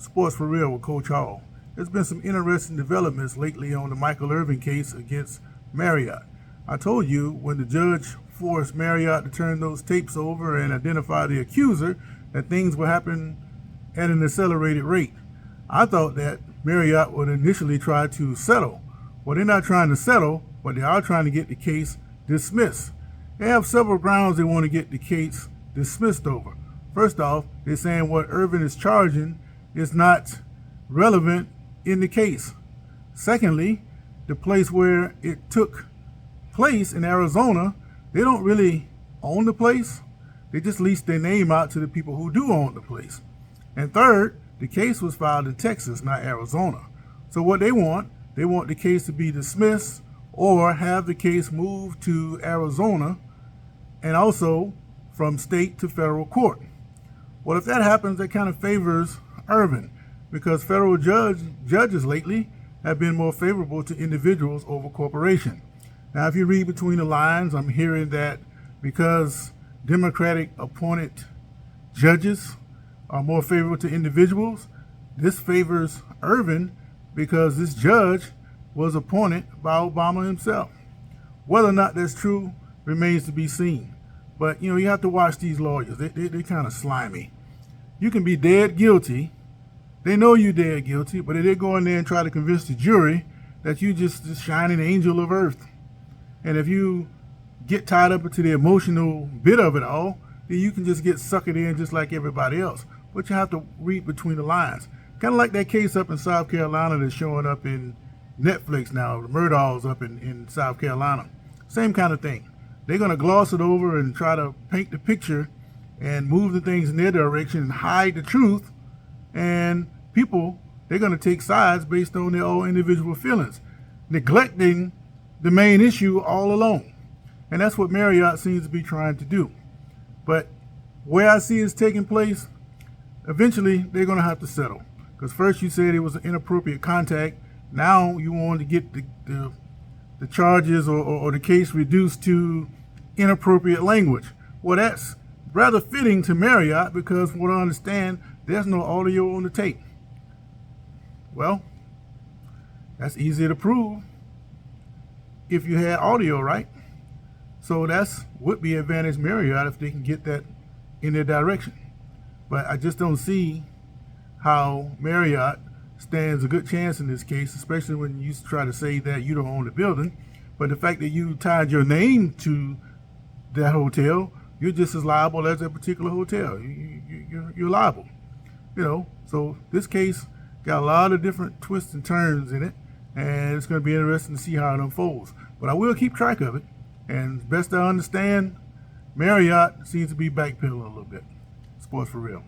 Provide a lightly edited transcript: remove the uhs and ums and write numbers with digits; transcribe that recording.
Sports for Real with Coach Hall. There's been some interesting developments lately on the Michael Irvin case against Marriott. I told you when the judge forced Marriott to turn those tapes over and identify the accuser that things were happening at an accelerated rate. I thought that Marriott would initially try to settle. Well, they're not trying to settle, but they are trying to get the case dismissed. They have several grounds they want to get the case dismissed over. First off, they're saying what Irvin is charging is not relevant in the case. Secondly, the place where it took place in Arizona, they don't really own the place. They just leased their name out to the people who do own the place. And third, the case was filed in Texas, not Arizona. So what they want the case to be dismissed or have the case moved to Arizona and also from state to federal court. Well, if that happens, that kind of favors Irvin because federal judges lately have been more favorable to individuals over corporation. Now, if you read between the lines, I'm hearing that because Democratic appointed judges are more favorable to individuals, this favors Irvin because this judge was appointed by Obama himself. Whether or not that's true remains to be seen. But, you have to watch these lawyers. They kind of slimy. You can be dead guilty. They know you're dead guilty, but if they go in there and try to convince the jury that you just this shining angel of earth. And if you get tied up into the emotional bit of it all, then you can just get suckered in just like everybody else. But you have to read between the lines. Kind of like that case up in South Carolina that's showing up in Netflix now, the Murdaughs up in South Carolina. Same kind of thing. They're going to gloss it over and try to paint the picture and move the things in their direction and hide the truth. And people, they're going to take sides based on their own individual feelings, neglecting the main issue all along. And that's what Marriott seems to be trying to do. But where I see it's taking place, eventually they're going to have to settle. Because first you said it was an inappropriate contact. Now you want to get the charges or the case reduced to inappropriate language. Well, that's rather fitting to Marriott because from what I understand, there's no audio on the tape. Well, that's easy to prove if you had audio, right? So that's would be advantage Marriott if they can get that in their direction. But I just don't see how Marriott stands a good chance in this case, especially when you try to say that you don't own the building. But the fact that you tied your name to that hotel, you're just as liable as that particular hotel. You're liable. So this case got a lot of different twists and turns in it, and it's going to be interesting to see how it unfolds. But I will keep track of it, and best I understand, Marriott seems to be backpedaling a little bit. Sports for Real.